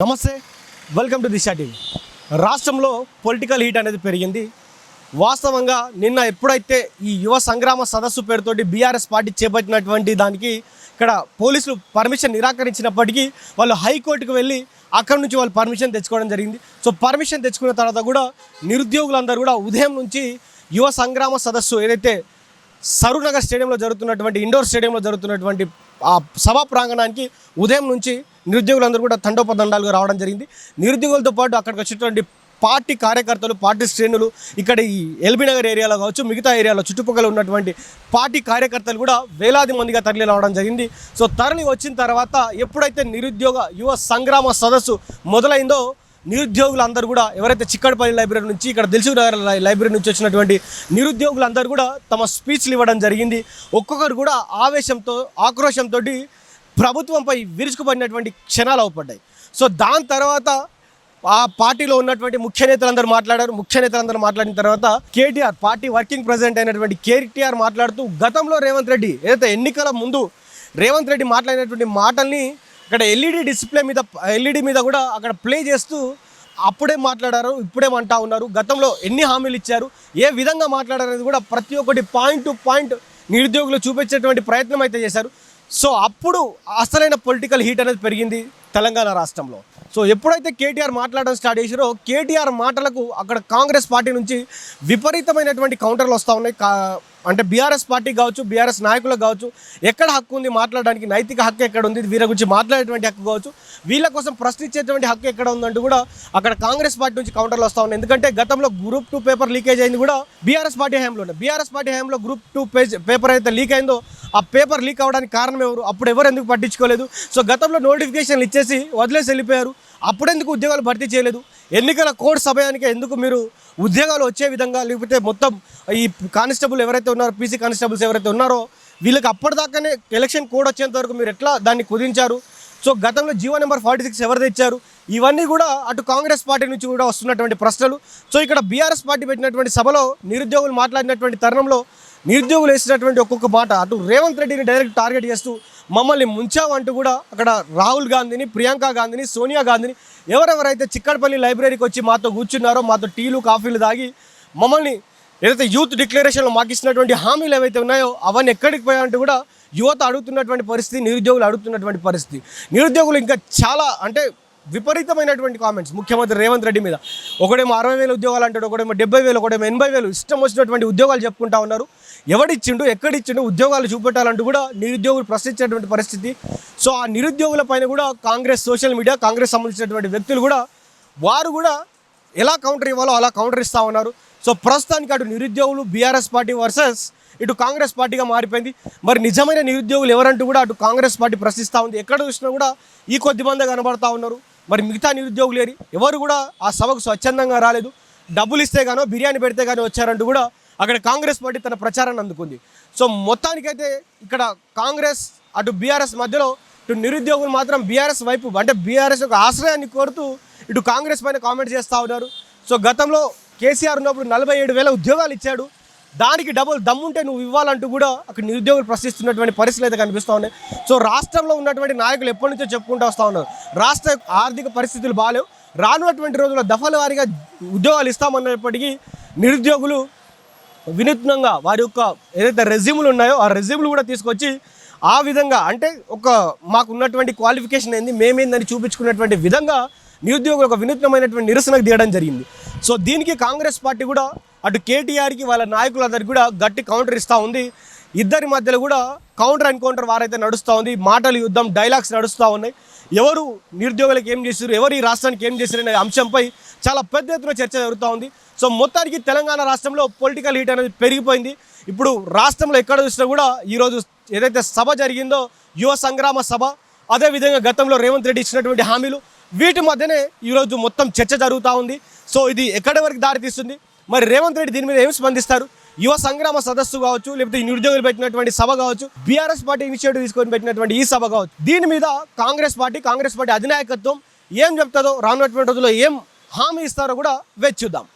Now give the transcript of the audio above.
నమస్తే, welcome to Disha TV. రాష్ట్రంలో political heat అనేది పెరిగింది. వాస్తవంగా నిన్న ఎప్పుడైతే ఈ యువ సంగ్రామ సదస్సు పేరుతోటి బీఆర్ఎస్ పార్టీ చేపట్టినటువంటి దానికి ఇక్కడ పోలీసులు పర్మిషన్ నిరాకరించినప్పటికీ వాళ్ళు హైకోర్టుకు వెళ్ళి అక్కడి నుంచి వాళ్ళు పర్మిషన్ తెచ్చుకోవడం జరిగింది. సో పర్మిషన్ తెచ్చుకున్న తర్వాత కూడా నిరుద్యోగులందరూ కూడా ఉదయం నుంచి యువ సంగ్రామ సదస్సు ఏదైతే సరూనగర్ స్టేడియంలో జరుగుతున్నటువంటి ఇండోర్ స్టేడియంలో జరుగుతున్నటువంటి ఆ సభా ప్రాంగణానికి ఉదయం నుంచి నిరుద్యోగులందరూ కూడా తండోపతండాలుగా రావడం జరిగింది. నిరుద్యోగులతో పాటు అక్కడికి వచ్చేటువంటి పార్టీ కార్యకర్తలు, పార్టీ శ్రేణులు, ఇక్కడ ఈ ఎల్బీ నగర్ ఏరియాలో కావచ్చు, మిగతా ఏరియాలో చుట్టుపక్కల ఉన్నటువంటి పార్టీ కార్యకర్తలు కూడా వేలాది మందిగా తరలి రావడం జరిగింది. సో తరలి వచ్చిన తర్వాత ఎప్పుడైతే యువ సంగ్రామ సదస్సు మొదలైందో నిరుద్యోగులందరూ కూడా ఎవరైతే చిక్కడపల్లి లైబ్రరీ నుంచి ఇక్కడ దిల్సుఖ్నగర్ లైబ్రరీ నుంచి వచ్చినటువంటి నిరుద్యోగులందరూ కూడా తమ స్పీచ్లు ఇవ్వడం జరిగింది. ఒక్కొక్కరు కూడా ఆవేశంతో, ఆక్రోశంతో ప్రభుత్వంపై విరుచుకుపడినటువంటి క్షణాలు అవపడ్డాయి. సో దాని తర్వాత ఆ పార్టీలో ఉన్నటువంటి ముఖ్య నేతలందరూ మాట్లాడారు. ముఖ్య నేతలందరూ మాట్లాడిన తర్వాత కేటీఆర్, పార్టీ వర్కింగ్ ప్రెసిడెంట్ అయినటువంటి కేటీఆర్ మాట్లాడుతూ గతంలో రేవంత్ రెడ్డి ఏదైతే ఎన్నికల ముందు రేవంత్ రెడ్డి మాట్లాడినటువంటి మాటల్ని ఇక్కడ ఎల్ఈడి మీద కూడా అక్కడ ప్లే చేస్తూ అప్పుడే మాట్లాడారు, ఇప్పుడేమంటా ఉన్నారు, గతంలో ఎన్ని హామీలు ఇచ్చారు, ఏ విధంగా మాట్లాడారు అనేది కూడా ప్రతి ఒక్కటి పాయింట్ టు పాయింట్ నిరుద్యోగులు చూపించేటువంటి ప్రయత్నం అయితే చేశారు. సో అప్పుడు అసలైన పొలిటికల్ హీట్ అనేది పెరిగింది తెలంగాణ రాష్ట్రంలో. సో ఎప్పుడైతే కేటీఆర్ మాట్లాడడం స్టార్ట్ చేశారో కేటీఆర్ మాటలకు అక్కడ కాంగ్రెస్ పార్టీ నుంచి విపరీతమైనటువంటి కౌంటర్లు వస్తూ ఉన్నాయి. అంటే బీఆర్ఎస్ పార్టీ కావచ్చు, బీఆర్ఎస్ నాయకులకు కావచ్చు, ఎక్కడ హక్కు ఉంది మాట్లాడడానికి, నైతిక హక్కు ఎక్కడ ఉంది, వీళ్ళ గురించి మాట్లాడేటువంటి హక్కు కావచ్చు, వీళ్ళ కోసం ప్రశ్నించేటువంటి హక్కు ఎక్కడ ఉందంటూ కూడా అక్కడ కాంగ్రెస్ పార్టీ నుంచి కౌంటర్లు వస్తూ ఉన్నాయి. ఎందుకంటే గతంలో గ్రూప్ 2 పేపర్ లీకేజ్ అయింది కూడా బీఆర్ఎస్ పార్టీ హయాంలోనే. బీఆర్ఎస్ పార్టీ హయాంలో గ్రూప్ 2 పేపర్ అయితే లీక్ అయిందో ఆ పేపర్ లీక్ అవ్వడానికి కారణం ఎవరు? అప్పుడు ఎవరు ఎందుకు పట్టించుకోలేదు? సో గతంలో నోటిఫికేషన్లు ఇచ్చేసి వదిలేసి వెళ్ళిపోయారు. అప్పుడెందుకు ఉద్యోగాలు భర్తీ చేయలేదు? ఎన్నికల కోడ్ సమయానికి ఎందుకు మీరు ఉద్యోగాలు వచ్చే విధంగా, లేకపోతే మొత్తం ఈ కానిస్టేబుల్ ఎవరైతే ఉన్నారో, పీసీ కానిస్టేబుల్స్ ఎవరైతే ఉన్నారో వీళ్ళకి అప్పటిదాకానే ఎలక్షన్ కోడ్ వచ్చేంత వరకు మీరు ఎట్లా దాన్ని కుదించారు? సో గతంలో జీవో నెంబర్ 46 ఎవరు తెచ్చారు? ఇవన్నీ కూడా అటు కాంగ్రెస్ పార్టీ నుంచి కూడా వస్తున్నటువంటి ప్రశ్నలు. సో ఇక్కడ బీఆర్ఎస్ పార్టీ పెట్టినటువంటి సభలో నిరుద్యోగులు మాట్లాడినటువంటి తరుణంలో నిరుద్యోగులు వేసినటువంటి ఒక్కొక్క మాట అటు రేవంత్ రెడ్డిని డైరెక్ట్ టార్గెట్ చేస్తూ మమ్మల్ని ముంచావంటూ కూడా అక్కడ రాహుల్ గాంధీని, ప్రియాంక గాంధీని, సోనియా గాంధీని, ఎవరెవరైతే చిక్కడపల్లి లైబ్రరీకి వచ్చి మాతో కూర్చున్నారో, మాతో టీలు కాఫీలు తాగి మమ్మల్ని ఏదైతే యూత్ డిక్లరేషన్లో మాకు ఇచ్చినటువంటి హామీలు ఏవైతే ఉన్నాయో అవన్నీ ఎక్కడికి పోయాయంటూ కూడా యువత అడుగుతున్నటువంటి పరిస్థితి, నిరుద్యోగులు అడుగుతున్నటువంటి పరిస్థితి. నిరుద్యోగులు ఇంకా చాలా అంటే విపరీతమైనటువంటి కామెంట్స్ ముఖ్యమంత్రి రేవంత్ రెడ్డి మీద. ఒకడేమో 60,000 ఉద్యోగాలు అంటాడు, ఒకడేమో 70,000, ఒకడేమో 80,000 ఇష్టం వచ్చినటువంటి ఉద్యోగాలు చెప్పుకుంటా ఉన్నారు. ఎవడిచ్చిండు, ఎక్కడిచ్చిండు, ఉద్యోగాలు చూపెట్టాలంటూ కూడా నిరుద్యోగులు ప్రశ్నించేటువంటి పరిస్థితి. సో ఆ నిరుద్యోగుల పైన కూడా కాంగ్రెస్ సోషల్ మీడియా, కాంగ్రెస్ సంబంధించినటువంటి వ్యక్తులు కూడా వారు కూడా ఎలా కౌంటర్ ఇవ్వాలో అలా కౌంటర్ ఇస్తూ ఉన్నారు. సో ప్రస్తుతానికి అటు నిరుద్యోగులు బీఆర్ఎస్ పార్టీ వర్సెస్ ఇటు కాంగ్రెస్ పార్టీగా మారిపోయింది. మరి నిజమైన నిరుద్యోగులు ఎవరంటూ కూడా అటు కాంగ్రెస్ పార్టీ ప్రశ్నిస్తూ ఉంది. ఎక్కడ చూసినా కూడా ఈ కొద్ది మంది కనబడతా ఉన్నారు. మరి మిగతా నిరుద్యోగులు ఎవరు కూడా ఆ సభకు స్వచ్ఛందంగా రాలేదు. డబ్బులు ఇస్తే గానో, బిర్యానీ పెడితే గానో వచ్చారంటూ కూడా అక్కడ కాంగ్రెస్ పార్టీ తన ప్రచారాన్ని అందుకుంది. సో మొత్తానికైతే ఇక్కడ కాంగ్రెస్ అటు బీఆర్ఎస్ మధ్యలో ఇటు నిరుద్యోగులు మాత్రం బీఆర్ఎస్ వైపు, అంటే బీఆర్ఎస్ యొక్క ఆశ్రయాన్ని కోరుతూ ఇటు కాంగ్రెస్ పైన కామెంట్ చేస్తూ ఉన్నారు. సో గతంలో కేసీఆర్ ఉన్నప్పుడు 47,000 ఉద్యోగాలు ఇచ్చాడు, దానికి డబుల్ దమ్ముంటే నువ్వు ఇవ్వాలంటూ కూడా అక్కడ నిరుద్యోగులు ప్రశ్నిస్తున్నటువంటి పరిస్థితులు అయితే కనిపిస్తూ ఉన్నాయి. సో రాష్ట్రంలో ఉన్నటువంటి నాయకులు ఎప్పటి నుంచో చెప్పుకుంటూ వస్తూ ఉన్నారు, రాష్ట్ర ఆర్థిక పరిస్థితులు బాగాలేవు, రానున్నటువంటి రోజుల్లో దఫల వారీగా ఉద్యోగాలు ఇస్తామన్నప్పటికీ నిరుద్యోగులు వినూత్నంగా వారి యొక్క ఏదైతే రెజ్యూములు ఉన్నాయో ఆ రెజ్యూములు కూడా తీసుకొచ్చి ఆ విధంగా అంటే మాకు ఉన్నటువంటి క్వాలిఫికేషన్ ఏంది, మేమేందని చూపించుకున్నటువంటి విధంగా నిరుద్యోగులు ఒక వినూత్నమైనటువంటి నిరసనకు దిగడం జరిగింది. సో దీనికి కాంగ్రెస్ పార్టీ కూడా అటు కేటీఆర్కి వాళ్ళ నాయకులందరికీ కూడా గట్టి కౌంటర్ ఇస్తూ ఉంది. ఇద్దరి మధ్యలో కూడా కౌంటర్ అండ్ కౌంటర్ వారైతే నడుస్తూ ఉంది. మాటలు యుద్ధం, డైలాగ్స్ నడుస్తూ ఉన్నాయి. ఎవరు నిరుద్యోగులకు ఏం చేశారు, ఎవరు ఈ రాష్ట్రానికి ఏం చేశారు అనే అంశంపై చాలా పెద్ద ఎత్తున చర్చ జరుగుతూ ఉంది. సో మొత్తానికి తెలంగాణ రాష్ట్రంలో పొలిటికల్ హీట్ అనేది పెరిగిపోయింది. ఇప్పుడు రాష్ట్రంలో ఎక్కడ చూసినా కూడా ఈరోజు ఏదైతే సభ జరిగిందో యువ సంగ్రామ సభ, అదేవిధంగా గతంలో రేవంత్ రెడ్డి ఇచ్చినటువంటి హామీలు, వీటి మధ్యనే ఈరోజు మొత్తం చర్చ జరుగుతూ ఉంది. సో ఇది ఎక్కడి వరకు దారితీస్తుంది, మరి రేవంత్ రెడ్డి దీని మీద ఏమి స్పందిస్తారు? యువ సంగ్రామ సదస్సు కావచ్చు, లేకపోతే నిరుద్యోగులు పెట్టినటువంటి సభ కావచ్చు, బీఆర్ఎస్ పార్టీ ఇనిషియేటివ్ తీసుకొని పెట్టినటువంటి ఈ సభ కావచ్చు, దీని మీద కాంగ్రెస్ పార్టీ అధినాయకత్వం ఏం చెప్తుందో, రానున్నటువంటి రోజుల్లో ఏం హామీ ఇస్తారో కూడా వేచి చూద్దాం.